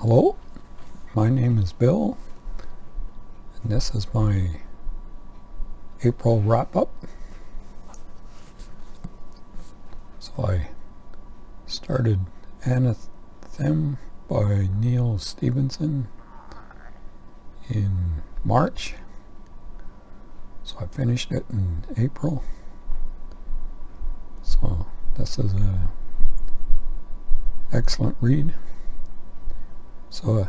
Hello, my name is Bill, and this is my April wrap-up. So I started Anathem by Neal Stephenson in March, so I finished it in April. So this is a excellent read. So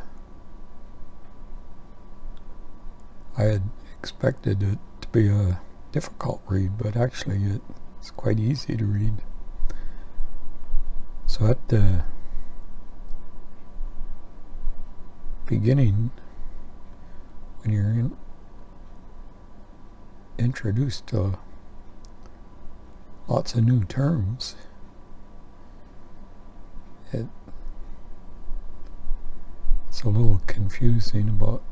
I had expected it to be a difficult read, but actually it's quite easy to read. So at the beginning, when you're introduced to lots of new terms, it's a little confusing about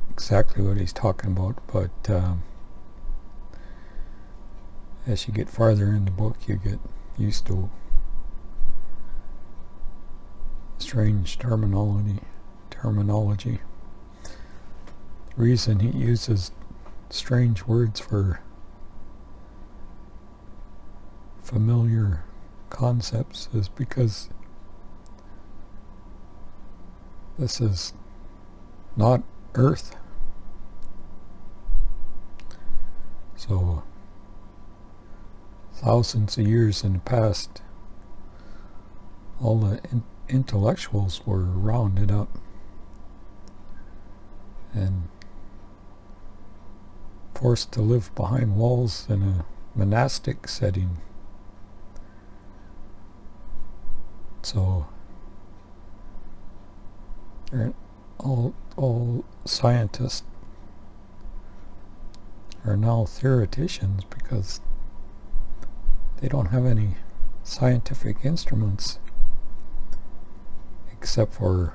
exactly what he's talking about, but as you get farther in the book, you get used to strange terminology. The reason he uses strange words for familiar concepts is because this is not Earth. So thousands of years in the past, all the intellectuals were rounded up and forced to live behind walls in a monastic setting. So all scientists are now theoreticians because they don't have any scientific instruments except for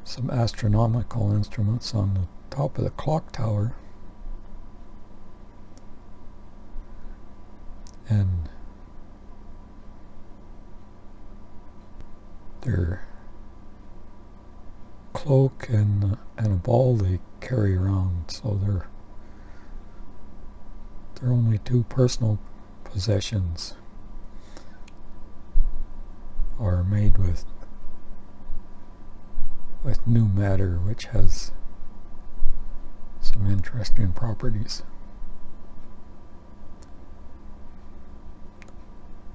some astronomical instruments on the top of the clock tower, and their cloak and a ball they carry around, so they're only two personal possessions are made with new matter, which has some interesting properties.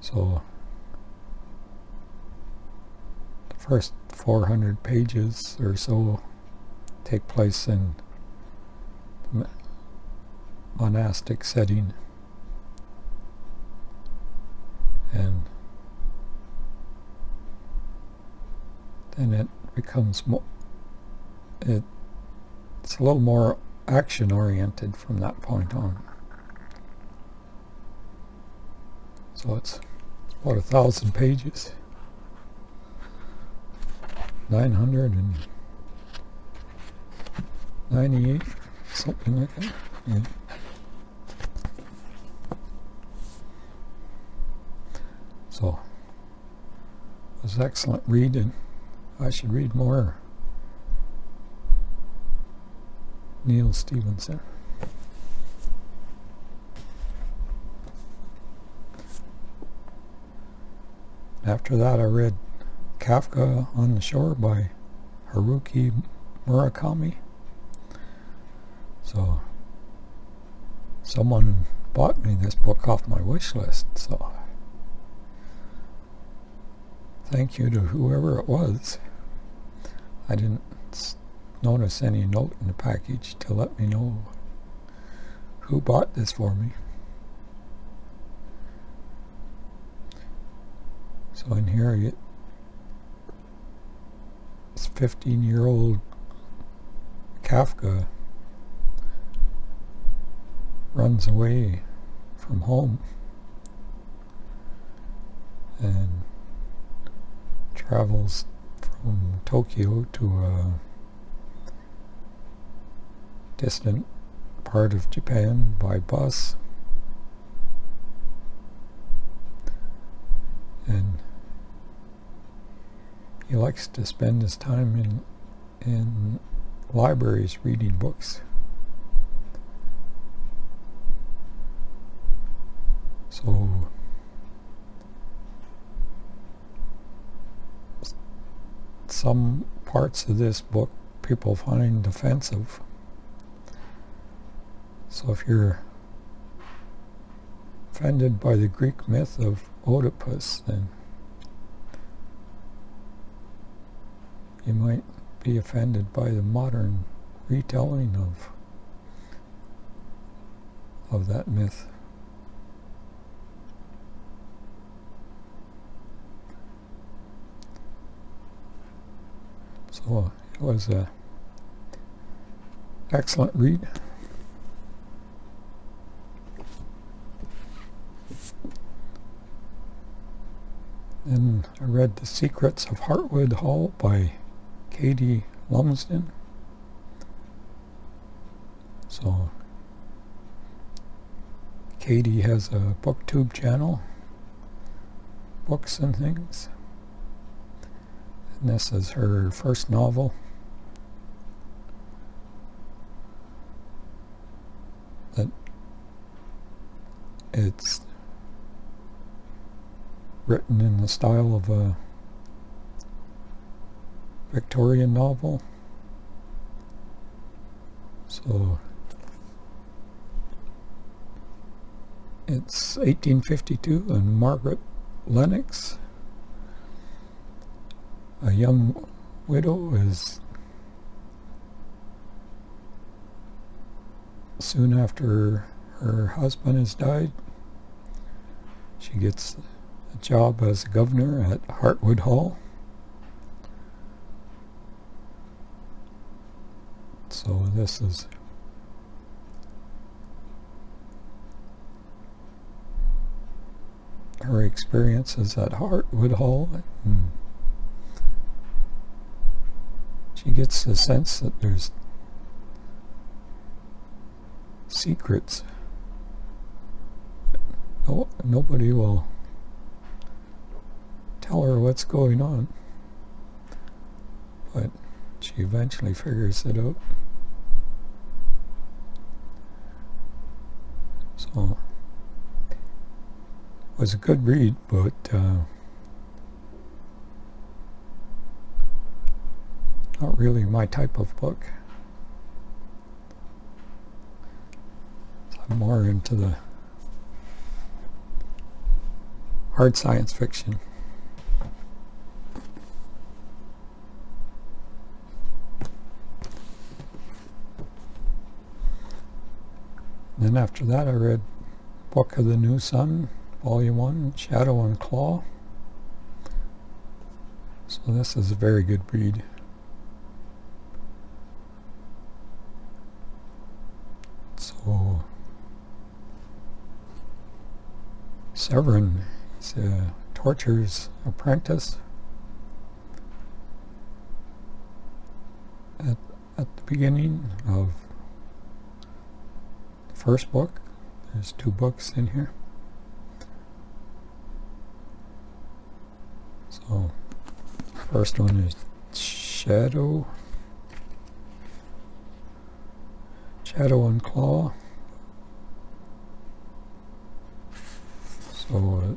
So the first 400 pages or so take place in monastic setting, and then it becomes more, it's a little more action oriented from that point on. So it's about 1,000 pages, 998, something like that. Yeah. So it was excellent reading. I should read more Neal Stephenson. After that, I read Kafka on the Shore by Haruki Murakami. So someone bought me this book off my wish list, so thank you to whoever it was. I didn't notice any note in the package to let me know who bought this for me. So in here, this 15-year-old Kafka runs away from home and travels from Tokyo to a distant part of Japan by bus, and he likes to spend his time in libraries reading books. So some parts of this book people find offensive. So if you're offended by the Greek myth of Oedipus, then you might be offended by the modern retelling of that myth. So it was an excellent read. Then I read The Secrets of Hartwood Hall by Katie Lumsden. So Katie has a booktube channel, books and things. And this is her first novel. That it's written in the style of a Victorian novel. So it's 1852, and Margaret Lennox, a young widow, is soon after her husband has died. She gets a job as a governor at Hartwood Hall. So this is her experiences at Hartwood Hall. And she gets the sense that there's secrets. Nobody will tell her what's going on, but she eventually figures it out. So it was a good read, but not really my type of book. I'm more into the hard science fiction. Then after that I read Book of the New Sun, Volume 1, Shadow and Claw. So this is a very good read. So Severin, he's a torture's apprentice. At the beginning of the first book, there's 2 books in here. So first one is Shadow and Claw. So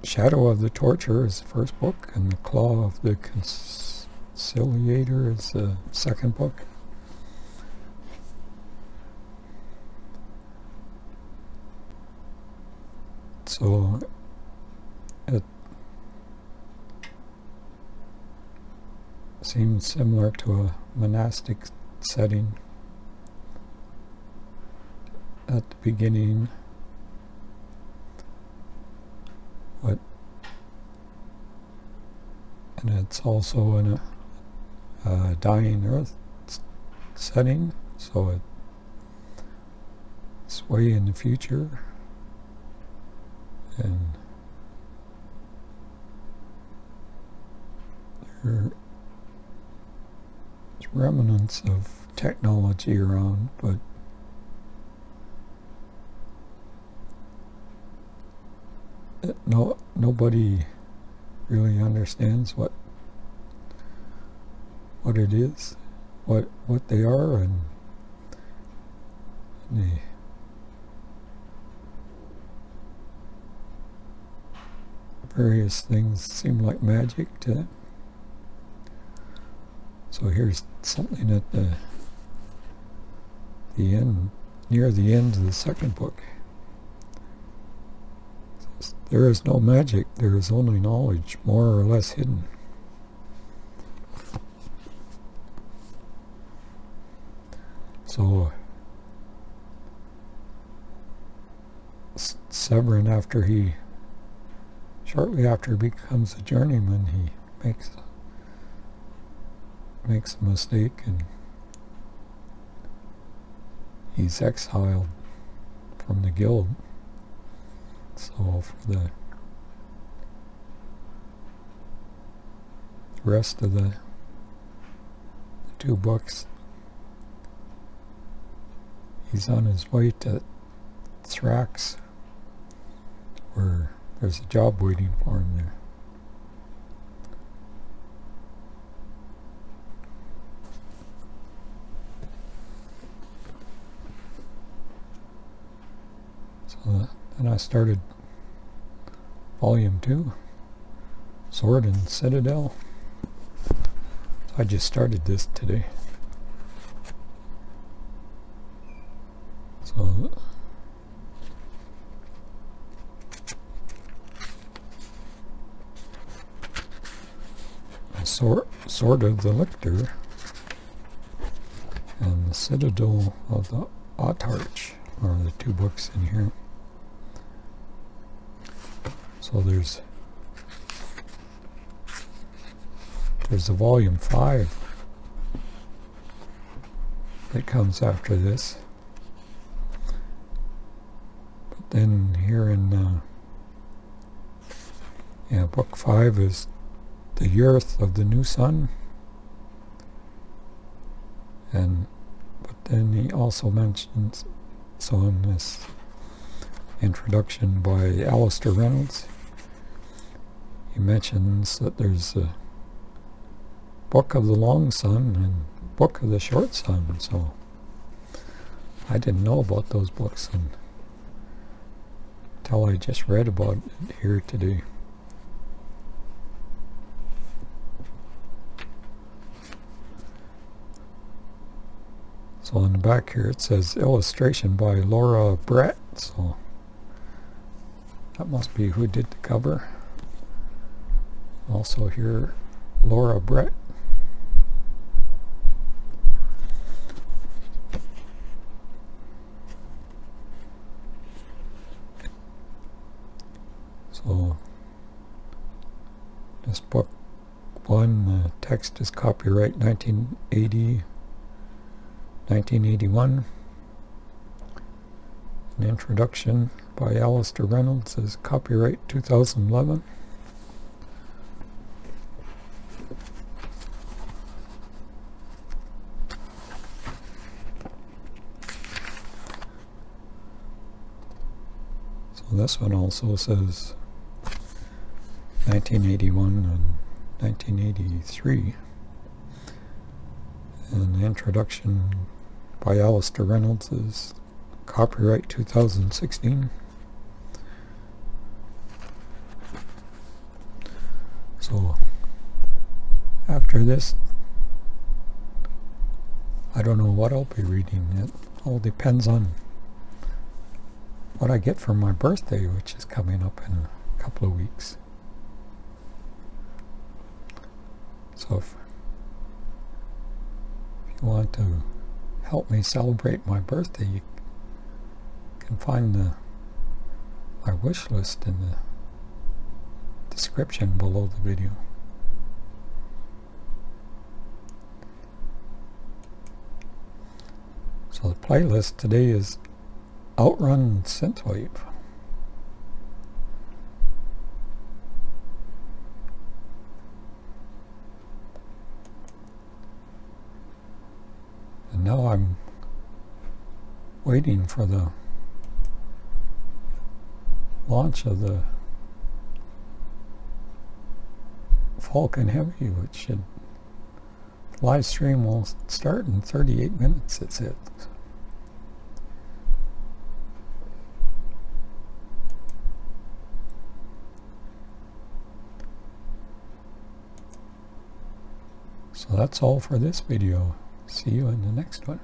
Shadow of the Torture is the first book, and the Claw of the Conciliator is the second book. So it seems similar to a monastic setting at the beginning, and it's also in a dying earth setting, so it's way in the future, and there's remnants of technology around, but nobody really understands what what it is, what they are, and the various things seem like magic to them. So here's something at the end, near the end of the second book. There is no magic, there is only knowledge, more or less hidden. So Severin, shortly after he becomes a journeyman, he makes a mistake and he's exiled from the guild. So for the rest of the 2 books, he's on his way to Thrax, where there's a job waiting for him there. So then I started Volume 2, Sword and Citadel. So I just started this today. So Sword of the Lictor and the Citadel of the Autarch are the 2 books in here. So there's a Volume 5 that comes after this. But then here in Book 5 is the Yearth of the New Sun, but then he also mentions, so in this introduction by Alistair Reynolds, he mentions that there's a Book of the Long Sun and Book of the Short Sun. So I didn't know about those books until I just read about it here today. So on the back here it says illustration by Laura Brett, so that must be who did the cover. Also here, Laura Brett. So this book 1, the text is copyright 1981. An introduction by Alistair Reynolds is copyright 2011. So this one also says 1981 and 1983. And the introduction by Alistair Reynolds is copyright 2016. So after this, I don't know what I'll be reading. It all depends on what I get for my birthday, which is coming up in a couple of weeks. So if you want to help me celebrate my birthday, you can find my wish list in the description below the video. So the playlist today is Outrun Synthwave. And now I'm waiting for the launch of the Falcon Heavy, which should live stream will start in 38 minutes, it says. So that's all for this video. See you in the next one.